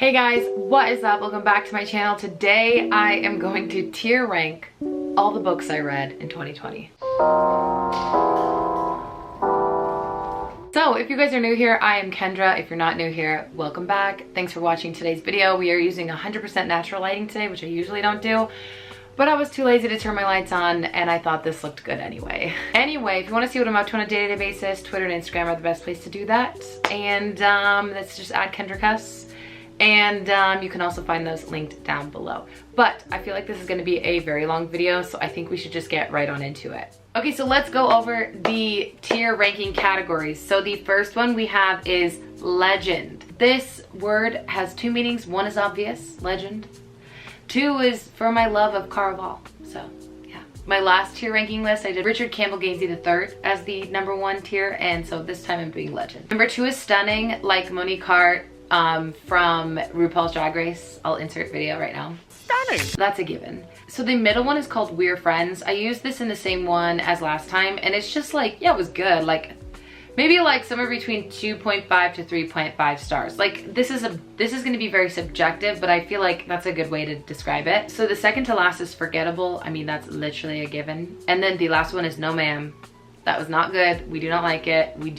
Hey guys, what is up? Welcome back to my channel. Today I am going to tier rank all the books I read in 2020. So if you guys are new here, I am Kendra. If you're not new here, welcome back. Thanks for watching today's video. We are using 100% natural lighting today, which I usually don't do, but I was too lazy to turn my lights on and I thought this looked good anyway. Anyway, if you want to see what I'm up to on a day-to-day basis, Twitter and Instagram are the best place to do that. And let's just add Kendra Cus. And you can also find those linked down below. But I feel like this is gonna be a very long video, so I think we should just get right on into it. Okay, so let's go over the tier ranking categories. So the first one we have is legend. This word has two meanings. One is obvious, legend. Two is for my love of Caraval, so yeah. My last tier ranking list, I did Richard Campbell Gainsey III as the #1 tier, and so this time I'm doing legend. Number 2 is stunning, like Monique Hart, from RuPaul's Drag Race. I'll insert video right now. Stunning! That's a given. So the middle one is called We're Friends. I used this in the same one as last time, and it's just like, yeah, it was good. Like, maybe like somewhere between 2.5 to 3.5 stars. Like, this is gonna be very subjective, but I feel like that's a good way to describe it. So the second to last is forgettable. I mean, that's literally a given. And then the last one is No Ma'am. That was not good. We do not like it. We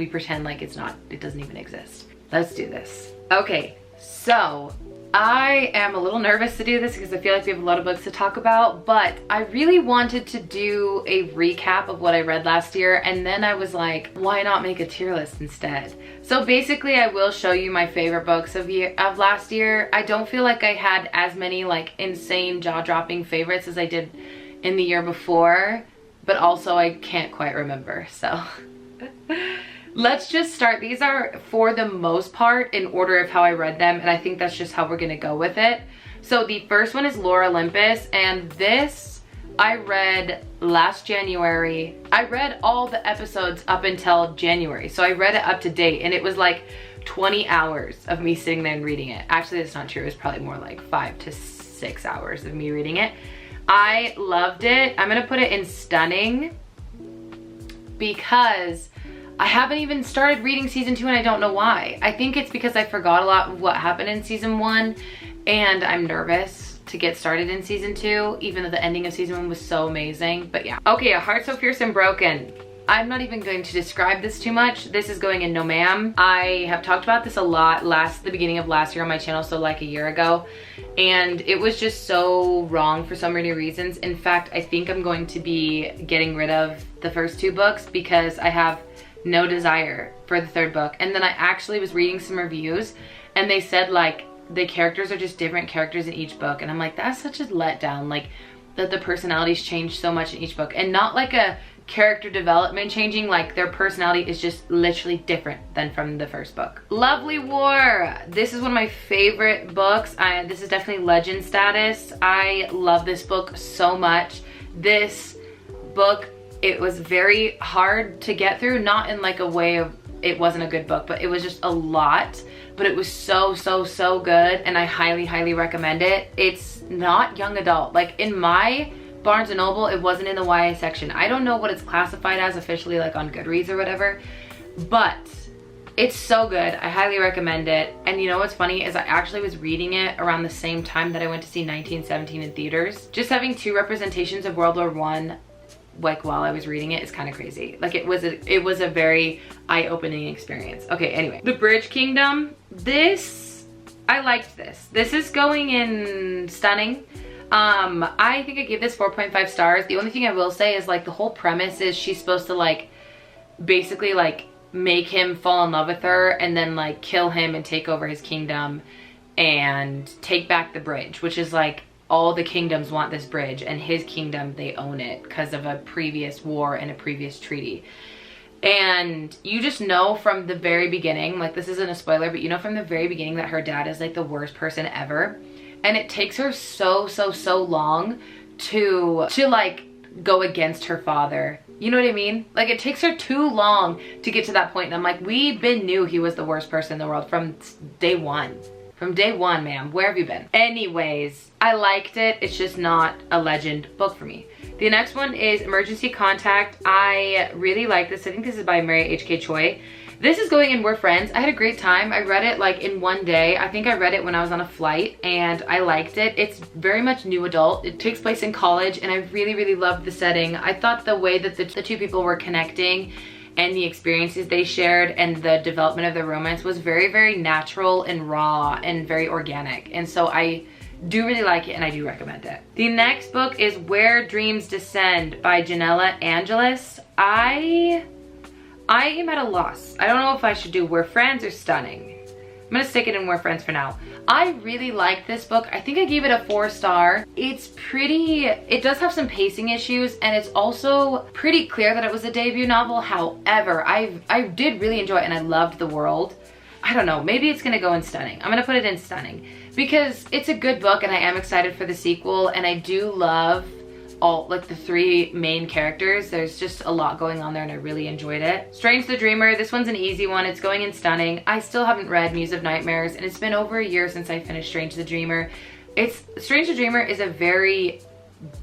pretend like it doesn't even exist. Let's do this. Okay, so I am a little nervous to do this because I feel like we have a lot of books to talk about, but I really wanted to do a recap of what I read last year, and then I was like, why not make a tier list instead? So basically I will show you my favorite books of last year. I don't feel like I had as many like insane jaw-dropping favorites as I did in the year before, but also I can't quite remember, so. Let's just start. These are, for the most part, in order of how I read them, and I think that's just how we're gonna go with it. So the first one is Lore Olympus, and this I read last January. I read all the episodes up until January, so I read it up to date, and it was like 20 hours of me sitting there and reading it. Actually, that's not true. It was probably more like 5 to 6 hours of me reading it. I loved it. I'm gonna put it in stunning because I haven't even started reading season 2 and I don't know why. I think it's because I forgot a lot of what happened in season 1 and I'm nervous to get started in season 2, even though the ending of season 1 was so amazing, but yeah. Okay, A Heart So Fierce and Broken. I'm not even going to describe this too much. This is going in No Ma'am. I have talked about this a lot the beginning of last year on my channel, so like a year ago, and it was just so wrong for so many reasons. In fact, I think I'm going to be getting rid of the first 2 books because I have no desire for the 3rd book. And then I actually was reading some reviews and they said like the characters are just different characters in each book, and I'm like, that's such a letdown, like that the personalities change so much in each book, and not like a character development changing, like their personality is just literally different than from the first book. Lovely War. This is one of my favorite books. This is definitely legend status. I love this book so much. This book, it was very hard to get through, not in like a way of it wasn't a good book, but it was just a lot, but it was so good, and I highly recommend it. It's not young adult. Like in my Barnes & Noble, it wasn't in the YA section. I don't know what it's classified as officially, like on Goodreads or whatever, but it's so good. I highly recommend it. And you know what's funny is I actually was reading it around the same time that I went to see 1917 in theaters. Just having 2 representations of World War I like while I was reading it is kind of crazy. Like it was a very eye-opening experience. Okay, anyway, The Bridge Kingdom. I liked this. This is going in stunning. I think I gave this 4.5 stars. The only thing I will say is like the whole premise is she's supposed to like basically like make him fall in love with her and then like kill him and take over his kingdom and take back the bridge, which is like all the kingdoms want this bridge, and his kingdom, they own it because of a previous war and a previous treaty. And you just know from the very beginning, like this isn't a spoiler, but you know from the very beginning that her dad is like the worst person ever. And it takes her so long to like go against her father. You know what I mean? Like it takes her too long to get to that point. And I'm like, we knew he was the worst person in the world from day one. From day one, ma'am. Where have you been? Anyways, I liked it. It's just not a legend book for me. The next one is Emergency Contact. I really like this. I think this is by Mary H.K. Choi. This is going in We're Friends. I had a great time. I read it like in one day. I think I read it when I was on a flight and I liked it. It's very much new adult. It takes place in college and I really, really loved the setting. I thought the way that the two people were connecting and the experiences they shared and the development of their romance was very, very natural and raw and very organic. And so I do really like it and I do recommend it. The next book is Where Dreams Descend by Janella Angelis. I am at a loss. I don't know if I should do We're Friends or Stunning. I'm gonna stick it in We're Friends for now. I really like this book. I think I gave it a 4-star. It's pretty, it does have some pacing issues and it's also pretty clear that it was a debut novel. However, I did really enjoy it and I loved the world. I don't know, maybe it's gonna go in Stunning. I'm gonna put it in Stunning because it's a good book and I am excited for the sequel and I do love all like the 3 main characters. There's just a lot going on there and I really enjoyed it. Strange the Dreamer, this one's an easy one. It's going in Stunning. I still haven't read Muse of Nightmares and it's been over a year since I finished Strange the Dreamer. Strange the Dreamer is a very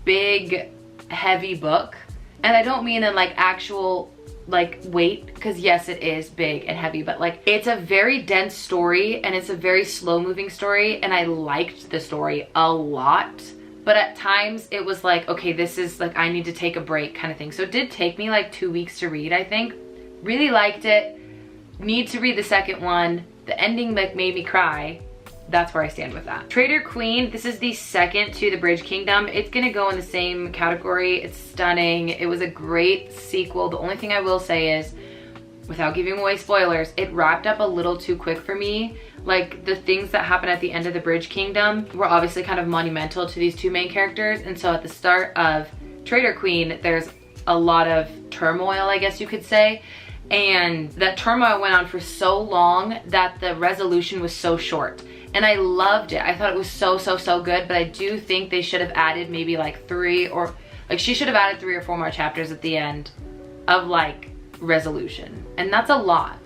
big, heavy book. And I don't mean in like actual like weight, because yes, it is big and heavy, but like it's a very dense story and it's a very slow moving story and I liked the story a lot. But at times it was like, okay, this is like, I need to take a break kind of thing. So it did take me like 2 weeks to read, I think. Really liked it. Need to read the second one. The ending like made me cry. That's where I stand with that. Traitor Queen, this is the second to The Bridge Kingdom. It's gonna go in the same category. It's stunning. It was a great sequel. The only thing I will say is, without giving away spoilers, it wrapped up a little too quick for me. Like the things that happen at the end of The Bridge Kingdom were obviously kind of monumental to these 2 main characters. And so at the start of Traitor Queen, there's a lot of turmoil, I guess you could say. And that turmoil went on for so long that the resolution was so short. And I loved it. I thought it was so good, but I do think they should have added maybe like 3 or like she should have added 3 or 4 more chapters at the end of like resolution. And that's a lot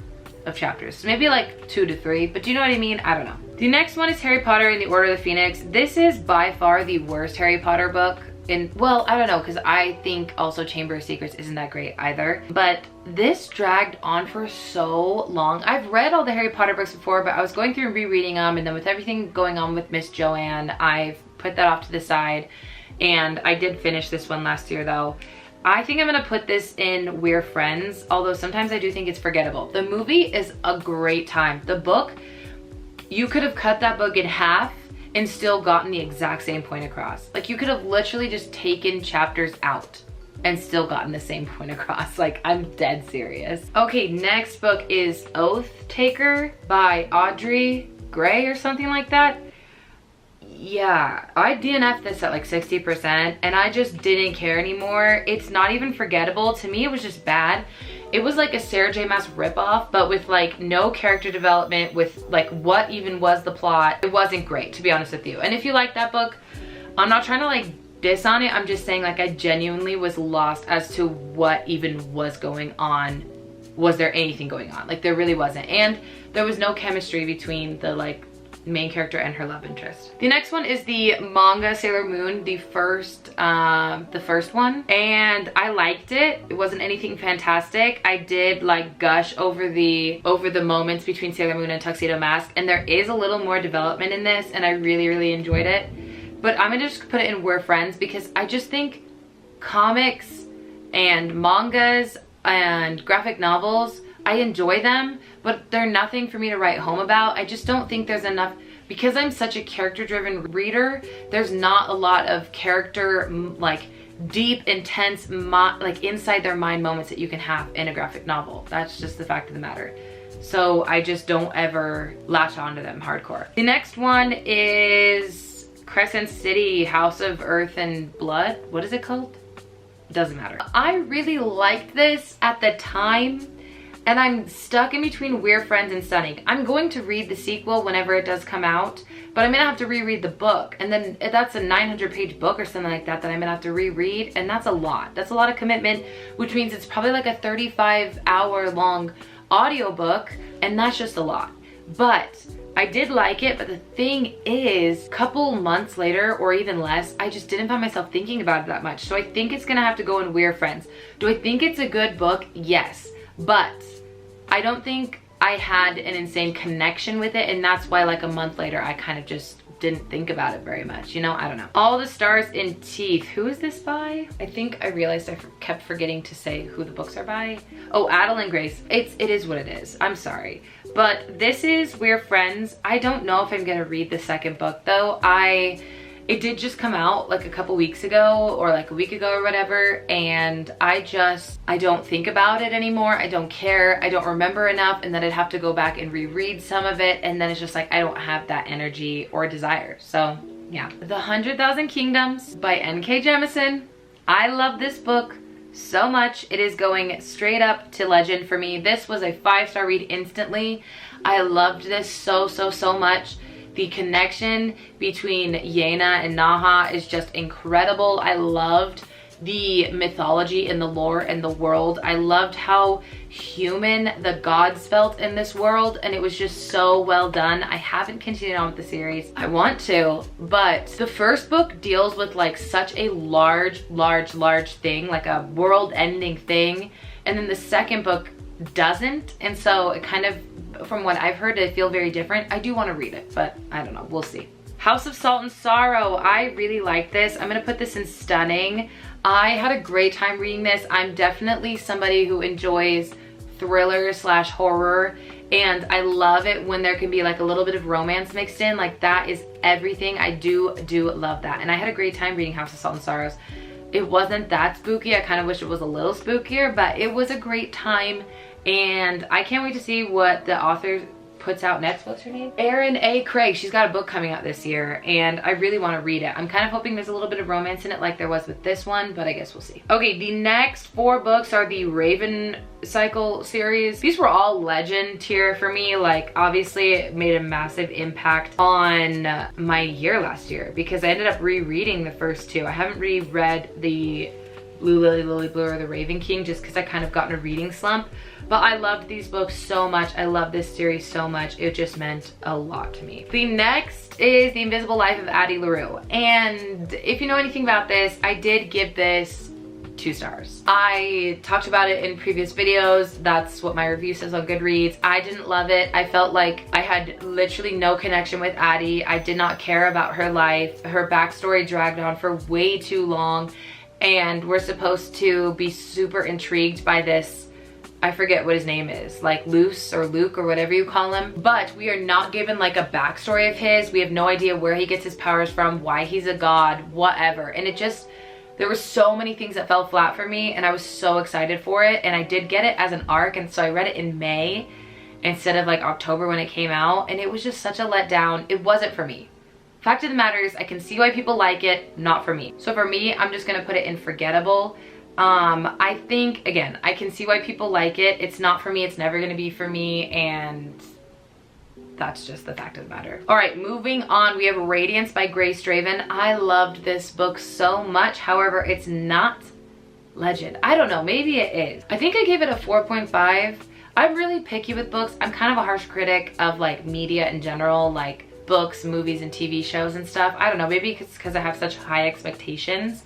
of chapters. So maybe like 2 to 3, but do you know what I mean? I don't know. The next one is Harry Potter and the Order of the Phoenix. This is by far the worst Harry Potter book. Well, I don't know, because I think also Chamber of Secrets isn't that great either. But this dragged on for so long. I've read all the Harry Potter books before, but I was going through and rereading them, and then with everything going on with Miss Joanne, I've put that off to the side. And I did finish this one last year though. I think I'm gonna put this in We're Friends, although sometimes I do think it's forgettable. The movie is a great time. The book, you could have cut that book in half and still gotten the exact same point across. Like you could have literally just taken chapters out and still gotten the same point across. Like I'm dead serious. Okay, next book is Oath Taker by Audrey Gray or something like that. Yeah, I DNF'd this at like 60% and I just didn't care anymore. It's not even forgettable. To me, it was just bad. It was like a Sarah J Maas ripoff, but with like no character development, with like what even was the plot. It wasn't great, to be honest with you. And if you like that book, I'm not trying to like diss on it. I'm just saying like I genuinely was lost as to what even was going on. Was there anything going on? Like there really wasn't. And there was no chemistry between the like main character and her love interest. The next one is the manga Sailor Moon, the first one, and I liked it. It wasn't anything fantastic. I did like gush over the moments between Sailor Moon and Tuxedo Mask, and there is a little more development in this, and I really enjoyed it. But I'm gonna just put it in We're Friends because I just think comics and mangas and graphic novels, I enjoy them, but they're nothing for me to write home about. I just don't think there's enough, because I'm such a character-driven reader, there's not a lot of character, like deep, intense, like inside their mind moments that you can have in a graphic novel. That's just the fact of the matter. So I just don't ever latch onto them hardcore. The next one is Crescent City, House of Earth and Blood. What is it called? It doesn't matter. I really liked this at the time, and I'm stuck in between We're Friends and Stunning. I'm going to read the sequel whenever it does come out, but I'm gonna have to reread the book. And then that's a 900-page book or something like that that I'm gonna have to reread, and that's a lot. That's a lot of commitment, which means it's probably like a 35-hour long audiobook, and that's just a lot. But I did like it, but the thing is, a couple months later, or even less, I just didn't find myself thinking about it that much. So I think it's gonna have to go in We're Friends. Do I think it's a good book? Yes. But I don't think I had an insane connection with it, and that's why like a month later I kind of just didn't think about it very much, you know? I don't know. All the Stars in Teeth. Who is this by? I think I realized I kept forgetting to say who the books are by. Oh, Adeline Grace. It is what it is. I'm sorry. But this is We're Friends. I don't know if I'm gonna read the second book though. It did just come out like a couple weeks ago or like a week ago or whatever, and I don't think about it anymore. I don't care. I don't remember enough, and then I'd have to go back and reread some of it, and then it's just like I don't have that energy or desire. So yeah. The 100,000 Kingdoms by N.K. Jemisin. I love this book so much. It is going straight up to legend for me. This was a 5-star read instantly. I loved this so much. The connection between Yena and Naha is just incredible. I loved the mythology and the lore and the world. I loved how human the gods felt in this world, and it was just so well done. I haven't continued on with the series. I want to, but the first book deals with like such a large thing, like a world-ending thing, and then the second book doesn't, and so it kind of, from what I've heard, they feel very different. I do want to read it, but I don't know, we'll see. House of Salt and Sorrow. I really like this. I'm gonna put this in stunning. I had a great time reading this. I'm definitely somebody who enjoys thriller / horror, and I love it when there can be like a little bit of romance mixed in. Like that is everything. I do love that, and I had a great time reading House of Salt and Sorrows. It wasn't that spooky. I kind of wish it was a little spookier, but it was a great time. And I can't wait to see what the author puts out next. What's her name? Erin A. Craig. She's got a book coming out this year, and I really want to read it. I'm kind of hoping there's a little bit of romance in it like there was with this one, but I guess we'll see. Okay, the next 4 books are the Raven Cycle series. These were all legend tier for me. Like, obviously it made a massive impact on my year last year because I ended up rereading the first 2. I haven't reread the Blue Lily, Lily Blue, or the Raven King just because I kind of got in a reading slump. But I loved these books so much. I love this series so much. It just meant a lot to me. The next is The Invisible Life of Addie LaRue. And if you know anything about this, I did give this 2 stars. I talked about it in previous videos. That's what my review says on Goodreads. I didn't love it. I felt like I had literally no connection with Addie. I did not care about her life. Her backstory dragged on for way too long. And we're supposed to be super intrigued by this, I forget what his name is, like Luce or Luke or whatever you call him. But we are not given like a backstory of his. We have no idea where he gets his powers from, why he's a god, whatever. And it just, there were so many things that fell flat for me, and I was so excited for it. And I did get it as an arc, and so I read it in May instead of like October when it came out. And it was just such a letdown. It wasn't for me. Fact of the matter is, I can see why people like it, not for me. So for me, I'm just gonna put it in forgettable. I think, again, I can see why people like it. It's not for me, it's never gonna be for me, and that's just the fact of the matter. All right, moving on, we have Radiance by Grace Draven. I loved this book so much. However, it's not legend. I don't know, maybe it is. I think I gave it a 4.5. I'm really picky with books. I'm kind of a harsh critic of like media in general, like books, movies, and TV shows and stuff. I don't know, maybe it's because I have such high expectations.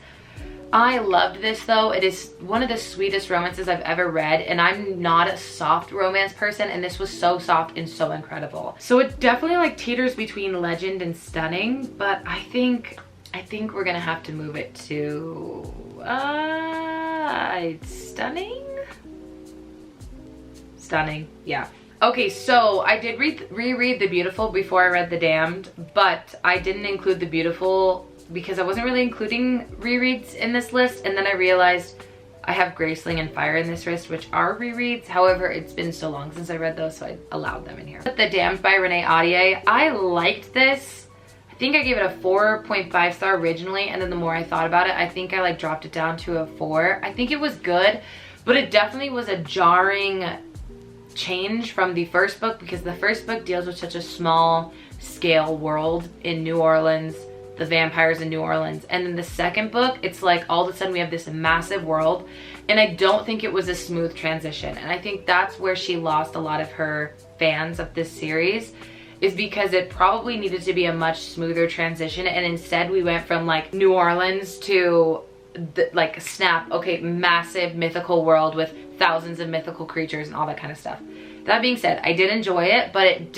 I loved this though. It is one of the sweetest romances I've ever read, and I'm not a soft romance person, and this was so soft and so incredible. So it definitely like teeters between legend and stunning, but I think we're gonna have to move it to stunning? Stunning, yeah. Okay, so I did reread The Beautiful before I read The Damned, but I didn't include The Beautiful because I wasn't really including rereads in this list, and then I realized I have Graceling and Fire in this list, which are rereads. However, it's been so long since I read those, so I allowed them in here. The Damned by Renee Ahdieh. I liked this. I think I gave it a 4.5 star originally, and then the more I thought about it, I think I like dropped it down to a 4. I think it was good, but it definitely was a jarring change from the first book, because the first book deals with such a small scale world in New Orleans, the vampires in New Orleans, and then the second book, it's like all of a sudden we have this massive world, and I don't think it was a smooth transition. And I think that's where she lost a lot of her fans of this series, is because it probably needed to be a much smoother transition, and instead we went from like New Orleans to like snap, okay, massive mythical world with thousands of mythical creatures and all that kind of stuff. That being said, I did enjoy it, but it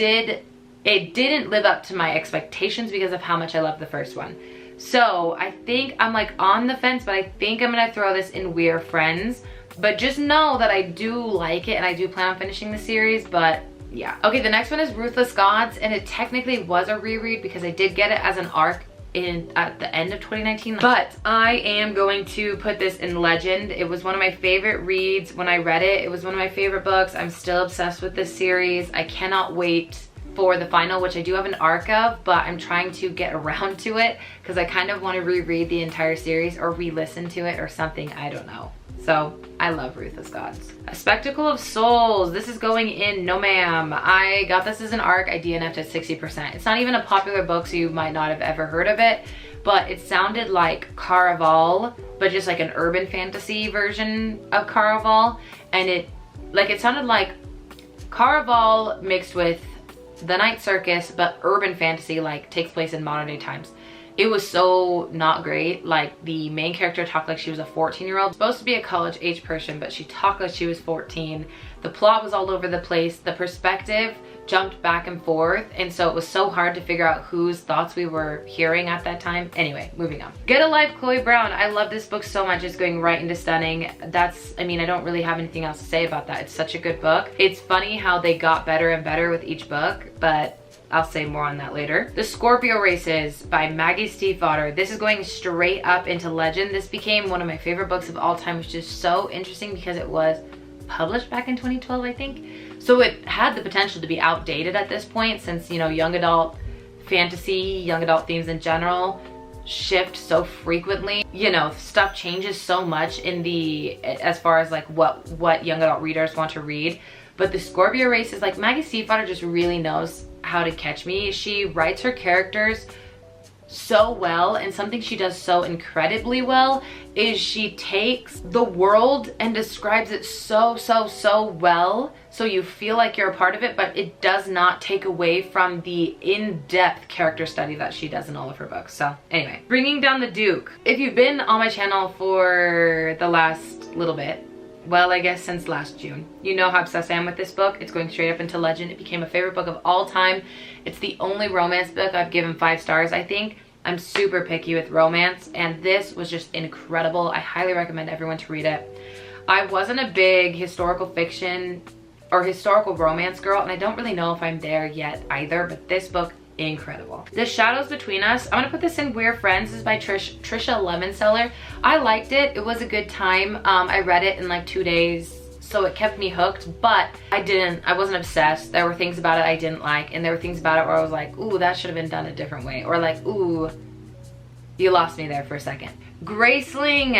didn't live up to my expectations because of how much I loved the first one. So I think I'm like on the fence, but I think I'm gonna throw this in We're Friends. But just know that I do like it and I do plan on finishing the series, but yeah. Okay, the next one is Ruthless Gods, and it technically was a reread because I did get it as an arc at the end of 2019, but I am going to put this in Legend. It was one of my favorite reads when I read it. It was one of my favorite books. I'm still obsessed with this series. I cannot wait for the final, which I do have an arc of, but I'm trying to get around to it because I kind of want to reread the entire series or re-listen to it or something. I don't know. So I love Ruthless Gods. A Spectacle of Souls. This is going in No Ma'am. I got this as an arc. I DNF'd at 60%. It's not even a popular book, so you might not have ever heard of it, but it sounded like Caraval, but just like an urban fantasy version of Caraval. And it sounded like Caraval mixed with The Night Circus, but urban fantasy, like takes place in modern day times. It was so not great. Like, the main character talked like she was a 14-year-old. Supposed to be a college age person, but she talked like she was 14. The plot was all over the place. The perspective jumped back and forth, and so it was so hard to figure out whose thoughts we were hearing at that time. Anyway, moving on. Get a Life, Chloe Brown. I love this book so much. It's going right into stunning. I mean, I don't really have anything else to say about that. It's such a good book. It's funny how they got better and better with each book, but I'll say more on that later. The Scorpio Races by Maggie Stiefvater. This is going straight up into Legend. This became one of my favorite books of all time, which is so interesting because it was published back in 2012, I think. So it had the potential to be outdated at this point since, you know, young adult fantasy, young adult themes in general shift so frequently. You know, stuff changes so much as far as like what young adult readers want to read. But the Scorpio Races, like, Maggie Stiefvater just really knows how to catch me. She writes her characters so well, and something she does so incredibly well is she takes the world and describes it so well, so you feel like you're a part of it, but it does not take away from the in-depth character study that she does in all of her books. So anyway, Bringing Down the Duke. If you've been on my channel for the last little bit, well, I guess since last June, you know how obsessed I am with this book. It's going straight up into Legend. It became a favorite book of all time. It's the only romance book I've given 5 stars, I think. I'm super picky with romance, and this was just incredible. I highly recommend everyone to read it. I wasn't a big historical fiction or historical romance girl, and I don't really know if I'm there yet either, but this book, incredible. The Shadows Between Us. I'm gonna put this in We're Friends. This is by Trisha Lemonseller. I liked it. It was a good time. I read it in like 2 days, so it kept me hooked, but I wasn't obsessed. There were things about it I didn't like, and there were things about it where I was like, ooh, that should have been done a different way, or like, ooh, you lost me there for a second. Graceling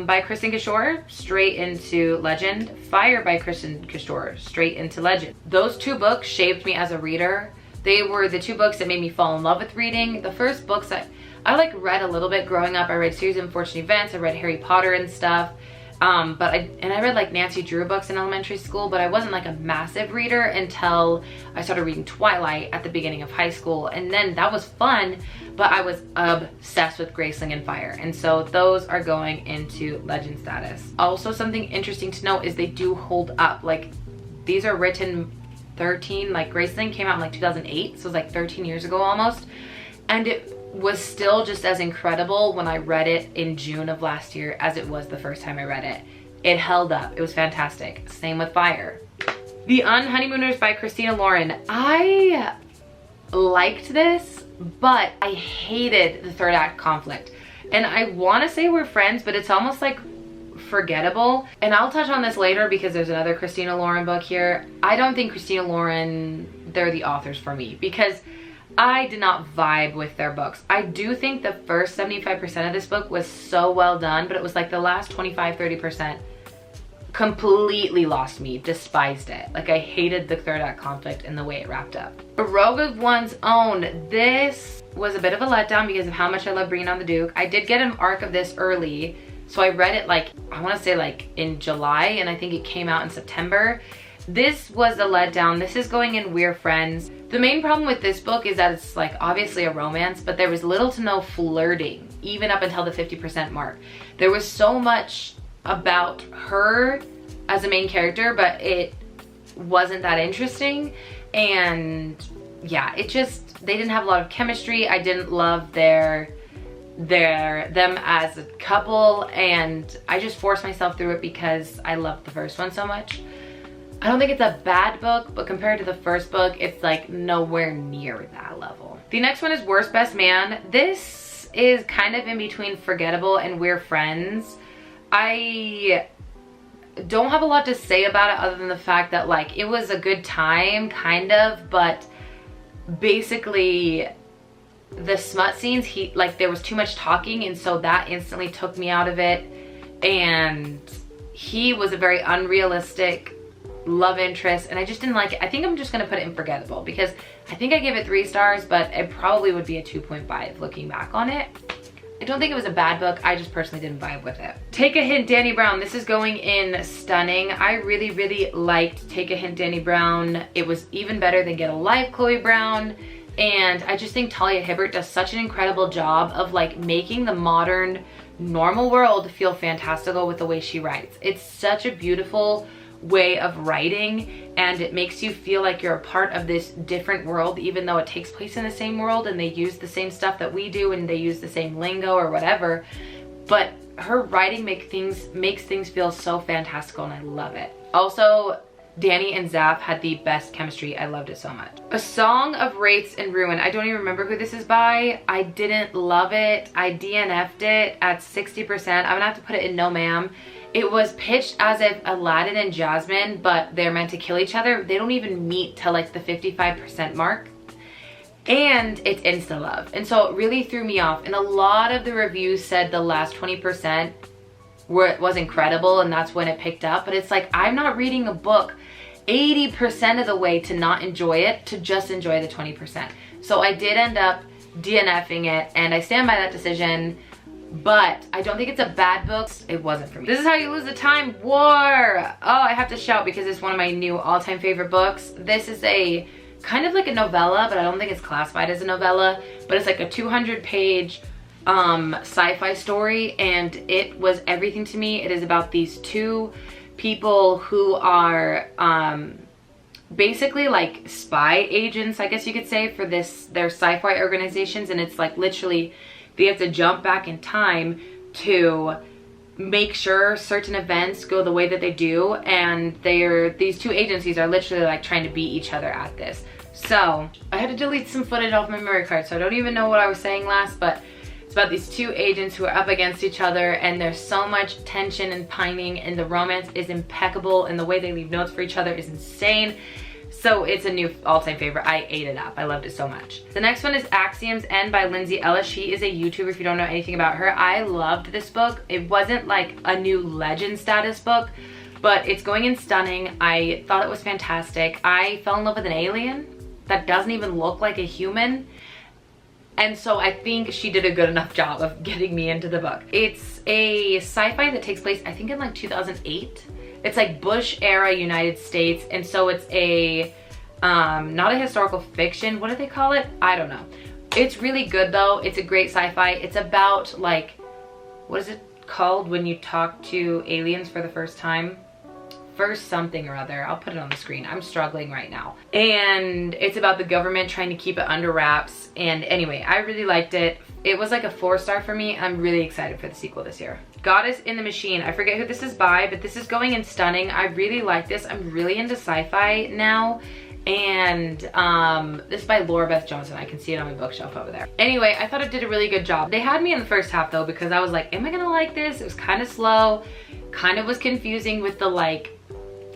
by Kristen Kishore, straight into Legend. Fire by Kristen Kishore, straight into Legend. Those 2 books shaped me as a reader. They were the 2 books that made me fall in love with reading. The first books I like read a little bit growing up. I read Series of Unfortunate Events, I read Harry Potter and stuff. And I read like Nancy Drew books in elementary school, but I wasn't like a massive reader until I started reading Twilight at the beginning of high school. And then that was fun, but I was obsessed with Graceling and Fire. And so those are going into Legend status. Also, something interesting to note is they do hold up. Like, these are written like Graceling came out in like 2008, so it was like 13 years ago almost, and it was still just as incredible when I read it in June of last year as it was the first time I read it. It held up. It was fantastic. Same with Fire. The Unhoneymooners by Christina Lauren. I liked this, but I hated the third act conflict, and I want to say We're Friends, but it's almost like forgettable. And I'll touch on this later because there's another Christina Lauren book here. I don't think Christina Lauren, they're the authors for me because I did not vibe with their books. I do think the first 75% of this book was so well done, but it was like the last 25-30% completely lost me, despised it. Like, I hated the third act conflict and the way it wrapped up. A Rogue of One's Own. This was a bit of a letdown because of how much I love Bringing Down the Duke. I did get an arc of this early, so I read it like, I want to say like in July, and I think it came out in September. This was a letdown. This is going in We're Friends. The main problem with this book is that it's like obviously a romance, but there was little to no flirting, even up until the 50% mark. There was so much about her as a main character, but it wasn't that interesting. And yeah, they didn't have a lot of chemistry. I didn't love them as a couple, and I just forced myself through it because I loved the first one so much. I don't think it's a bad book, but compared to the first book, it's like nowhere near that level. The next one is Worst Best Man. This is kind of in between Forgettable and We're Friends. I don't have a lot to say about it other than the fact that like it was a good time, kind of, but basically the smut scenes, there was too much talking, and so that instantly took me out of it. And he was a very unrealistic love interest, and I just didn't like it. I think I'm just gonna put it in Forgettable because I think I gave it 3 stars, but it probably would be a 2.5 looking back on it. I don't think it was a bad book. I just personally didn't vibe with it. Take a Hint, Danny Brown. This is going in Stunning. I really, really liked Take a Hint, Danny Brown. It was even better than Get a Life, Chloe Brown. And I just think Talia Hibbert does such an incredible job of like making the modern, normal world feel fantastical with the way she writes. It's such a beautiful way of writing, and it makes you feel like you're a part of this different world, even though it takes place in the same world and they use the same stuff that we do and they use the same lingo or whatever. But her writing makes things feel so fantastical, and I love it. Also, Danny and Zaf had the best chemistry. I loved it so much. A Song of Wraiths and Ruin. I don't even remember who this is by. I didn't love it. I DNF'd it at 60%. I'm gonna have to put it in no ma'am. It was pitched as if Aladdin and Jasmine, but they're meant to kill each other. They don't even meet till like the 55% mark. And it's insta love. And so it really threw me off. And a lot of the reviews said the last 20% was incredible, and that's when it picked up. But it's like, I'm not reading a book 80% of the way to not enjoy it, to just enjoy the 20%. So I did end up DNFing it, and I stand by that decision. But I don't think it's a bad book. It wasn't for me. This Is How You Lose the Time, War. Oh, I have to shout because it's one of my new all-time favorite books. This is a kind of like a novella, but I don't think it's classified as a novella. But it's like a 200-page sci-fi story, and it was everything to me. It is about these 2 people who are basically like spy agents, I guess you could say, for their sci-fi organizations. And it's like literally they have to jump back in time to make sure certain events go the way that they do, and these 2 agencies are literally like trying to beat each other at this. So I had to delete some footage off my memory card, so I don't even know what I was saying last, but it's about these 2 agents who are up against each other, and there's so much tension and pining, and the romance is impeccable, and the way they leave notes for each other is insane. So it's a new all-time favorite. I ate it up. I loved it so much. The next one is Axiom's End by Lindsay Ellis. She is a YouTuber if you don't know anything about her. I loved this book. It wasn't like a new legend status book, but it's going in Stunning. I thought it was fantastic. I fell in love with an alien that doesn't even look like a human. And so I think she did a good enough job of getting me into the book. It's a sci-fi that takes place, I think, in like 2008. It's like Bush era United States, and so it's a not a historical fiction. What do they call it? I don't know. It's really good though. It's a great sci-fi. It's about like, what is it called when you talk to aliens for the first time? First something or other. I'll put it on the screen. I'm struggling right now. And it's about the government trying to keep it under wraps. And anyway, I really liked it. It was like a 4-star for me. I'm really excited for the sequel this year. Goddess in the Machine. I forget who this is by, but this is going in Stunning. I really like this. I'm really into sci-fi now. And this is by Laura Beth Johnson. I can see it on my bookshelf over there. Anyway, I thought it did a really good job. They had me in the first half though, because I was like, am I gonna like this? It was kind of slow, kind of was confusing with the like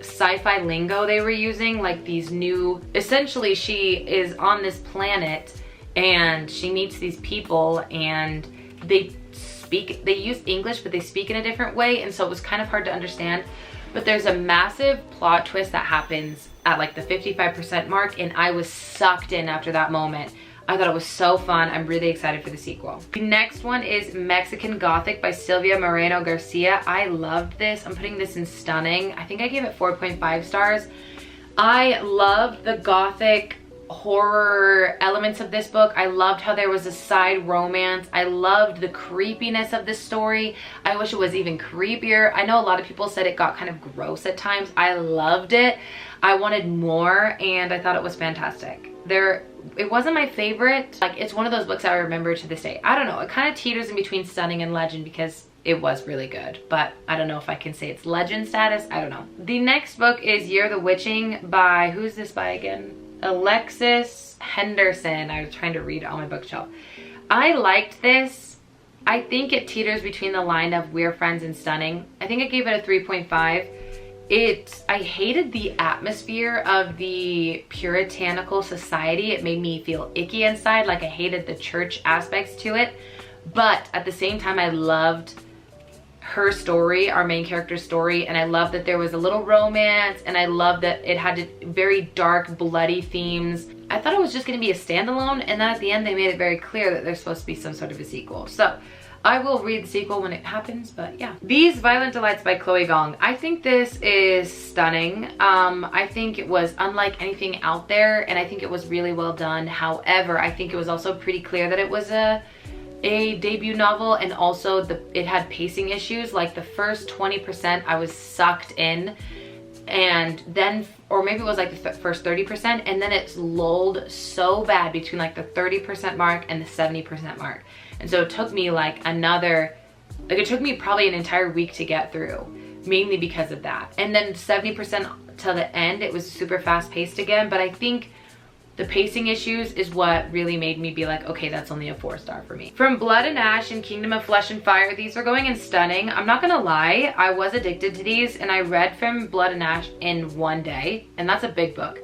sci-fi lingo they were using, like these new, essentially she is on this planet and she meets these people and they use English, but they speak in a different way, and so it was kind of hard to understand. But there's a massive plot twist that happens at like the 55% mark, and I was sucked in after that moment. I thought it was so fun. I'm really excited for the sequel. The next one is Mexican Gothic by Silvia Moreno Garcia. I loved this. I'm putting this in Stunning. I think I gave it 4.5 stars. I loved the Gothic horror elements of this book. I loved how there was a side romance. I loved the creepiness of this story. I wish it was even creepier. I know a lot of people said it got kind of gross at times. I loved it. I wanted more, and I thought it was fantastic. It wasn't my favorite. Like, it's one of those books I remember to this day. I don't know, it kind of teeters in between stunning and legend because it was really good, but I don't know if I can say it's legend status. I don't know. The next book is Year of the Witching by, who's this by again? Alexis Henderson. I was trying to read it on my bookshelf. I liked this. I think it teeters between the line of We're Friends and Stunning. I think I gave it a 3.5. I hated the atmosphere of the puritanical society. It made me feel icky inside, like I hated the church aspects to it. But at the same time, I loved her story, our main character's story, and I love that there was a little romance, and I love that it had very dark, bloody themes. I thought it was just going to be a standalone, and then at the end they made it very clear that there's supposed to be some sort of a sequel. So I will read the sequel when it happens, but yeah. These Violent Delights by Chloe Gong. I think this is stunning. I think it was unlike anything out there, and I think it was really well done. However, I think it was also pretty clear that it was a debut novel, and also it had pacing issues. Like the first 20% I was sucked in, and then, or maybe it was like the first 30%, and then it's lulled so bad between like the 30% mark and the 70% mark. And so it took me like it took me probably an entire week to get through, mainly because of that. And then 70% till the end, it was super fast paced again. But I think the pacing issues is what really made me be like, okay, that's only a 4-star for me. From Blood and Ash and Kingdom of Flesh and Fire, these are going in stunning. I'm not gonna lie, I was addicted to these, and I read from Blood and Ash in one day, and that's a big book.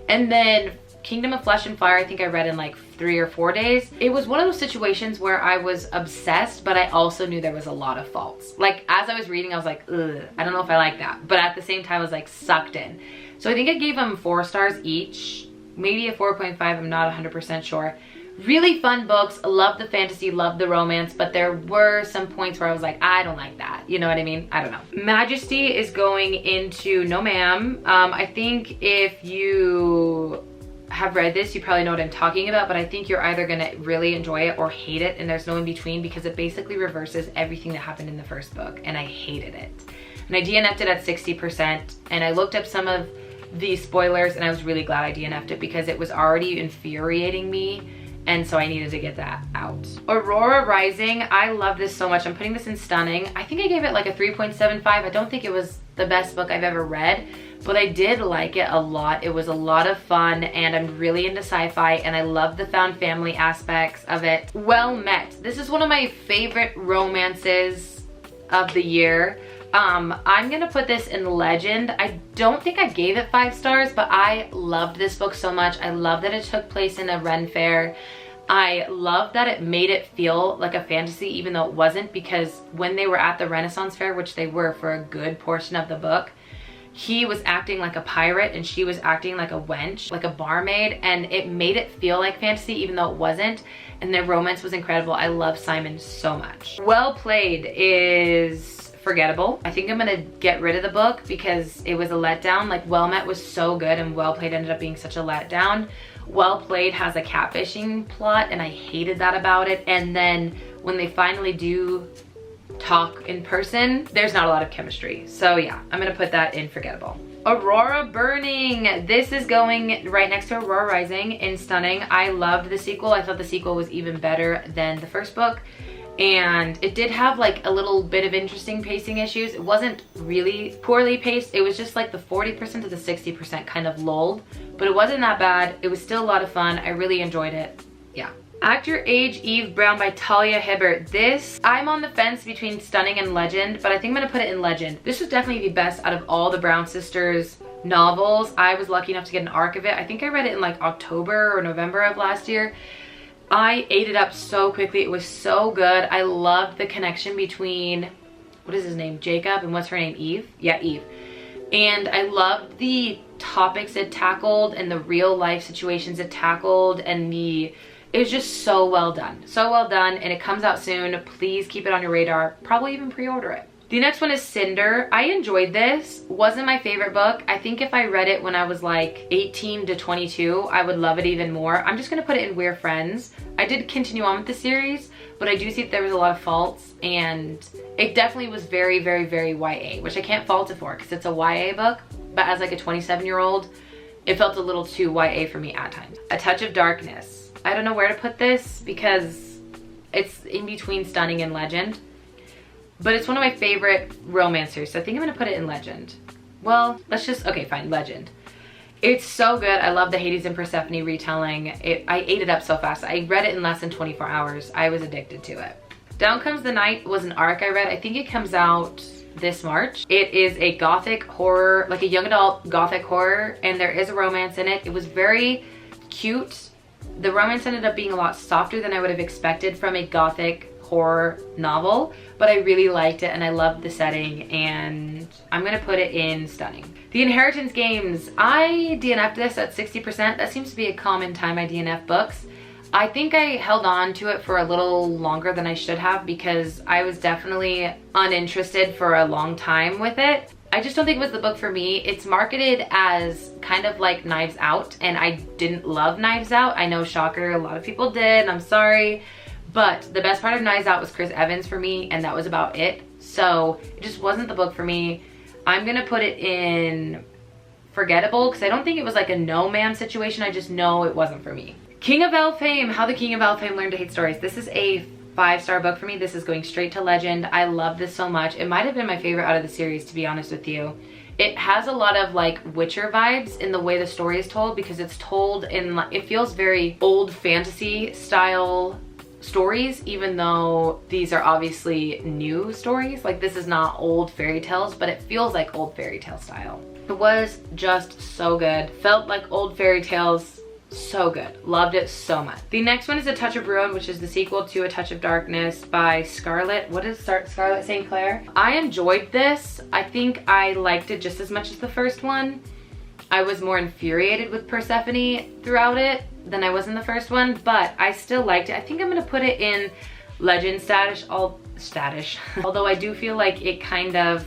And then Kingdom of Flesh and Fire, I think I read in like 3 or 4 days. It was one of those situations where I was obsessed, but I also knew there was a lot of faults. Like, as I was reading, I was like, ugh, I don't know if I like that. But at the same time, I was like sucked in. So I think I gave them 4 stars each. Maybe a 4.5, I'm not 100% sure. Really fun books, love the fantasy, love the romance, but there were some points where I was like, I don't like that. You know what I mean? I don't know. Majesty is going into No Ma'am. I think if you have read this, you probably know what I'm talking about, but I think you're either gonna really enjoy it or hate it, and there's no in between because it basically reverses everything that happened in the first book, and I hated it. And I DNF'd it at 60%, and I looked up some of the spoilers, and I was really glad I DNF'd it because it was already infuriating me, and so I needed to get that out. Aurora Rising, I love this so much. I'm putting this in stunning. I think I gave it like a 3.75. I don't think it was the best book I've ever read, but I did like it a lot. It was a lot of fun, and I'm really into sci-fi, and I love the found family aspects of it. Well Met. This is one of my favorite romances of the year. I'm gonna put this in legend. I don't think I gave it 5 stars, but I loved this book so much. I love that it took place in a Ren fair. I love that it made it feel like a fantasy, even though it wasn't, because when they were at the Renaissance fair, which they were for a good portion of the book, he was acting like a pirate and she was acting like a wench, like a barmaid, and it made it feel like fantasy even though it wasn't, and their romance was incredible. I love Simon so much. Well Played is forgettable. I think I'm gonna get rid of the book because it was a letdown. Like, Well Met was so good and Well Played ended up being such a letdown. Well Played has a catfishing plot, and I hated that about it. And then when they finally do talk in person, there's not a lot of chemistry. So yeah, I'm gonna put that in forgettable. Aurora Burning. This is going right next to Aurora Rising in stunning. I loved the sequel. I thought the sequel was even better than the first book. And it did have like a little bit of interesting pacing issues. It wasn't really poorly paced. It was just like the 40% to the 60% kind of lulled, but it wasn't that bad. It was still a lot of fun. I really enjoyed it. Yeah. Act Your Age, Eve Brown by Talia Hibbert. This, I'm on the fence between stunning and legend, but I think I'm gonna put it in legend. This was definitely the best out of all the Brown sisters novels. I was lucky enough to get an arc of it. I think I read it in like October or November of last year. I ate it up so quickly. It was so good. I loved the connection between, what is his name, Jacob, and what's her name, Eve? Yeah, Eve. And I loved the topics it tackled and the real life situations it tackled, and it was just so well done. So well done, and it comes out soon. Please keep it on your radar. Probably even pre-order it. The next one is Cinder. I enjoyed this. Wasn't my favorite book. I think if I read it when I was like 18 to 22, I would love it even more. I'm just gonna put it in We're Friends. I did continue on with the series, but I do see that there was a lot of faults, and it definitely was very, very, very YA, which I can't fault it for because it's a YA book, but as like a 27-year-old, it felt a little too YA for me at times. A Touch of Darkness. I don't know where to put this because it's in between Stunning and Legend. But it's one of my favorite romancers, so I think I'm gonna put it in Legend. Well, let's just, okay, fine, Legend. It's so good. I love the Hades and Persephone retelling. I ate it up so fast. I read it in less than 24 hours. I was addicted to it. Down Comes the Night was an arc I read. I think it comes out this March. It is a gothic horror, like a young adult gothic horror, and there is a romance in it. It was very cute. The romance ended up being a lot softer than I would have expected from a gothic horror novel, but I really liked it and I loved the setting, and I'm gonna put it in Stunning. The Inheritance Games. I DNF'd this at 60%. That seems to be a common time I DNF books. I think I held on to it for a little longer than I should have because I was definitely uninterested for a long time with it. I just don't think it was the book for me. It's marketed as kind of like Knives Out, and I didn't love Knives Out. I know, shocker, a lot of people did, and I'm sorry. But the best part of Knives Out was Chris Evans for me, and that was about it. So it just wasn't the book for me. I'm gonna put it in Forgettable because I don't think it was like a no ma'am situation. I just know it wasn't for me. King of Elfhame, How the King of Elfhame Learned to Hate Stories. This is a 5-star book for me. This is going straight to Legend. I love this so much. It might have been my favorite out of the series, to be honest with you. It has a lot of like Witcher vibes in the way the story is told because it's told in, it feels very old fantasy style stories, even though these are obviously new stories. Like, this is not old fairy tales, but it feels like old fairy tale style. It was just so good. Felt like old fairy tales. So good. Loved it so much. The next one is A Touch of Ruin, which is the sequel to A Touch of Darkness by Scarlett. What is Scarlett St. Clair? I enjoyed this. I think I liked it just as much as the first one. I was more infuriated with Persephone throughout it than I was in the first one, but I still liked it. I think I'm gonna put it in Legend status, although I do feel like it kind of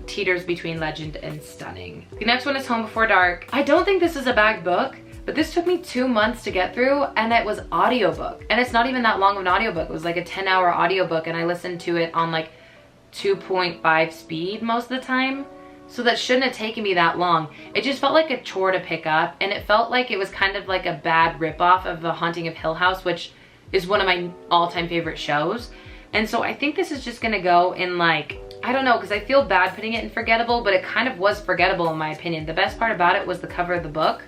teeters between Legend and Stunning. The next one is Home Before Dark. I don't think this is a bad book, but this took me 2 months to get through, and it was audiobook. And it's not even that long of an audiobook. It was like a 10-hour audiobook, and I listened to it on like 2.5 speed most of the time. So that shouldn't have taken me that long. It just felt like a chore to pick up, and it felt like it was kind of like a bad ripoff of The Haunting of Hill House, which is one of my all-time favorite shows. And so I think this is just gonna go in like, I don't know, because I feel bad putting it in Forgettable, but it kind of was forgettable in my opinion. The best part about it was the cover of the book.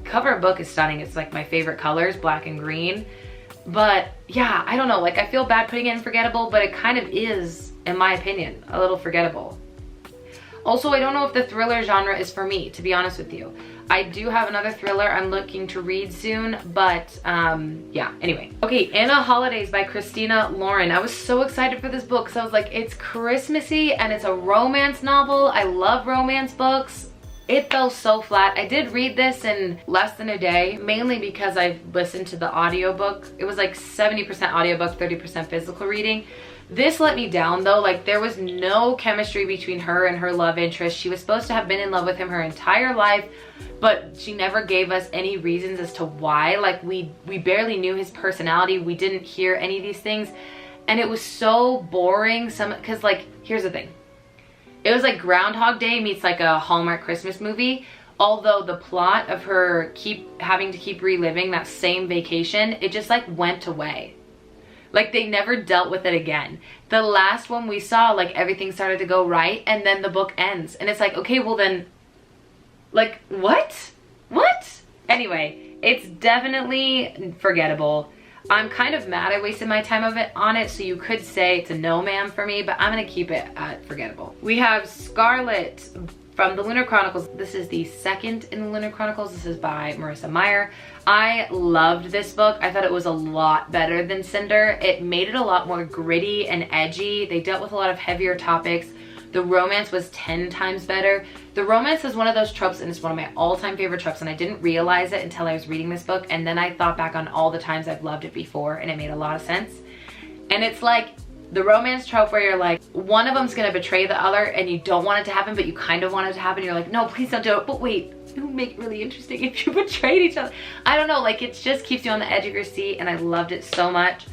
Cover of book is stunning. It's like my favorite colors, black and green. But yeah, I don't know, like I feel bad putting it in Forgettable, but it kind of is, in my opinion, a little forgettable. Also, I don't know if the thriller genre is for me, to be honest with you. I do have another thriller I'm looking to read soon, but yeah, anyway. Okay, Anna Holidays by Christina Lauren. I was so excited for this book because I was like, it's Christmassy and it's a romance novel. I love romance books. It fell so flat. I did read this in less than a day, mainly because I listened to the audiobook. It was like 70% audiobook, 30% physical reading. This let me down though. Like, there was no chemistry between her and her love interest. She was supposed to have been in love with him her entire life, but she never gave us any reasons as to why. Like, we barely knew his personality. We didn't hear any of these things, and it was so boring. Because like, here's the thing. It was like Groundhog Day meets like a Hallmark Christmas movie. Although the plot of her having to keep reliving that same vacation, it just like went away. Like, they never dealt with it again. The last one we saw, like, everything started to go right, and then the book ends. And it's like, okay, well then, like, what? What? Anyway, it's definitely forgettable. I'm kind of mad I wasted my time on it, so you could say it's a no ma'am for me, but I'm gonna keep it at forgettable. We have Scarlet from the Lunar Chronicles. This is the second in the Lunar Chronicles. This is by Marissa Meyer. I loved this book. I thought it was a lot better than Cinder. It made it a lot more gritty and edgy. They dealt with a lot of heavier topics. The romance was 10 times better. The romance is one of those tropes, and it's one of my all-time favorite tropes, and I didn't realize it until I was reading this book, and then I thought back on all the times I've loved it before, and it made a lot of sense. And it's like, The romance trope where you're like, one of them's gonna betray the other and you don't want it to happen, but you kind of want it to happen. You're like, no, please don't do it. But wait, it would make it really interesting if you betrayed each other. I don't know, like it just keeps you on the edge of your seat, and I loved it so much.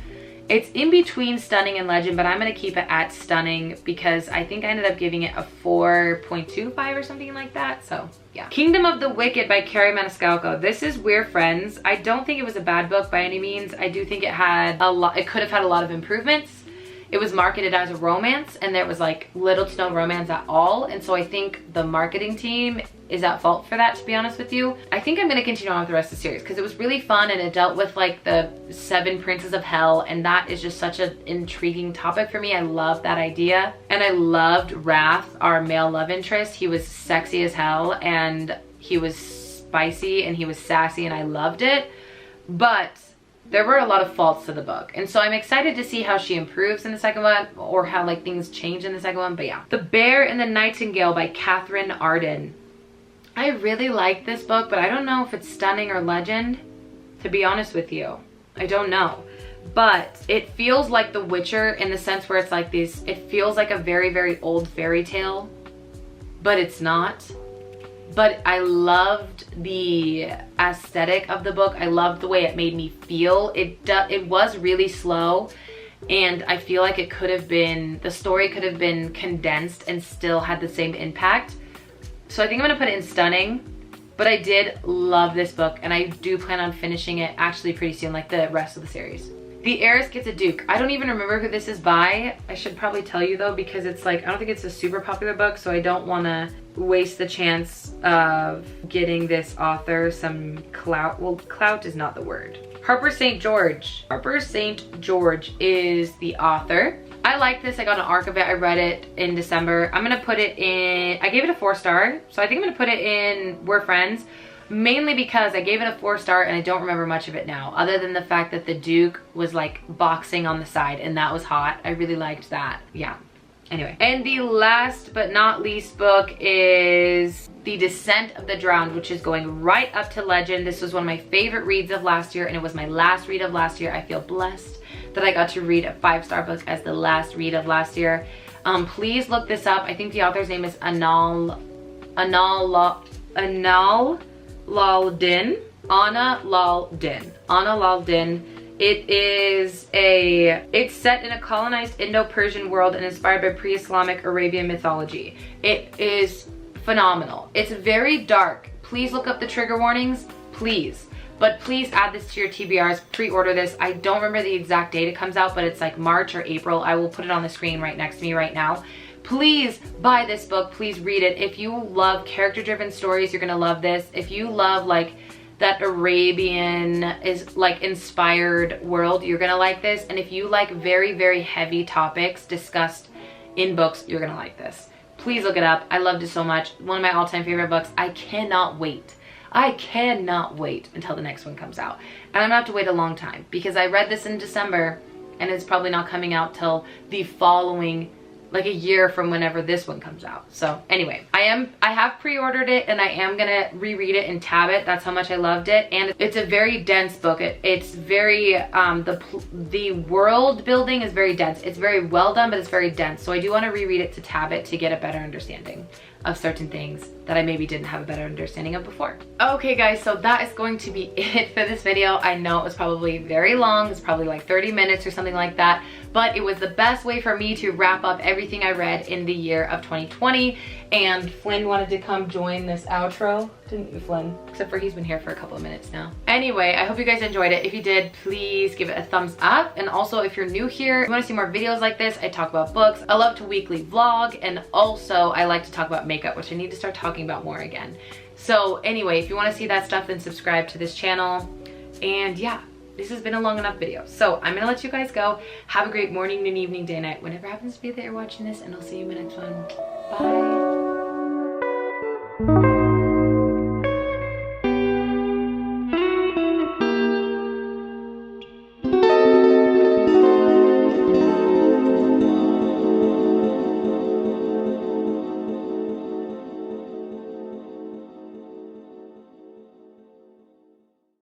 It's in between stunning and legend, but I'm gonna keep it at stunning because I think I ended up giving it a 4.25 or something like that. So yeah. Kingdom of the Wicked by Carrie Maniscalco. This is We're Friends. I don't think it was a bad book by any means. I do think it had a lot, it could have had a lot of improvements. It was marketed as a romance and there was like little to no romance at all. And so I think the marketing team is at fault for that, to be honest with you. I think I'm gonna continue on with the rest of the series because it was really fun and it dealt with like the 7 princes of hell, and that is just such an intriguing topic for me. I love that idea. And I loved Wrath, our male love interest. He was sexy as hell and he was spicy and he was sassy and I loved it. But there were a lot of faults to the book. And so I'm excited to see how she improves in the second one, or how like things change in the second one, but yeah. The Bear and the Nightingale by Catherine Arden. I really like this book, but I don't know if it's stunning or legend, to be honest with you. I don't know. But it feels like The Witcher in the sense where it's like this, it feels like a very, very old fairy tale, but it's not. But I loved the aesthetic of the book. I loved the way it made me feel. It was really slow, and I feel like it could have been, the story could have been condensed and still had the same impact. So I think I'm gonna put it in stunning, but I did love this book and I do plan on finishing it actually pretty soon, like the rest of the series. The Heiress Gets a Duke. I don't even remember who this is by. I should probably tell you though, because it's like, I don't think it's a super popular book, so I don't wanna waste the chance of getting this author some clout. Well, clout is not the word. Harper St. George. Harper St. George is the author. I like this. I got an arc of it. I read it in December. I'm gonna put it in, I gave it a 4-star, so I think I'm gonna put it in We're Friends, mainly because I gave it a 4-star and I don't remember much of it now, other than the fact that the Duke was like boxing on the side and that was hot. I really liked that. Yeah. Anyway, and the last but not least book is The Descent of the Drowned, which is going right up to legend. This was one of my favorite reads of last year and it was my last read of last year. I feel blessed that I got to read a 5-star book as the last read of last year. Please look this up. I think the author's name is Anna Laldin. It's set in a colonized Indo-Persian world and inspired by pre-Islamic Arabian mythology. It is phenomenal. It's very dark. Please look up the trigger warnings, please. But please add this to your TBRs, pre-order this. I don't remember the exact date it comes out, but it's like March or April. I will put it on the screen right next to me right now. Please buy this book, please read it. If you love character-driven stories, you're gonna love this. If you love like that Arabian is like inspired world, you're gonna like this. And if you like very, very heavy topics discussed in books, you're gonna like this. Please look it up. I loved it so much. One of my all-time favorite books. I cannot wait. I cannot wait until the next one comes out. And I'm gonna have to wait a long time because I read this in December and it's probably not coming out till the following, like a year from whenever this one comes out. So anyway, I have pre-ordered it and I am gonna reread it and tab it. That's how much I loved it. And it's a very dense book. It's very, the world building is very dense. It's very well done, but it's very dense. So I do wanna reread it to tab it to get a better understanding of certain things that I maybe didn't have a better understanding of before. Okay guys, so that is going to be it for this video. I know it was probably very long. It's probably like 30 minutes or something like that, but it was the best way for me to wrap up everything I read in the year of 2020. And Flynn wanted to come join this outro, didn't you, Flynn? Except for he's been here for a couple of minutes now. Anyway, I hope you guys enjoyed it. If you did, please give it a thumbs up. And also, if you're new here, if you want to see more videos like this, I talk about books. I love to weekly vlog, and also I like to talk about makeup, which I need to start talking about more again. So anyway, if you want to see that stuff, then subscribe to this channel. And yeah, this has been a long enough video. So I'm gonna let you guys go. Have a great morning, noon, evening, day, night, whenever happens to be that you're watching this, and I'll see you in my next one. Bye.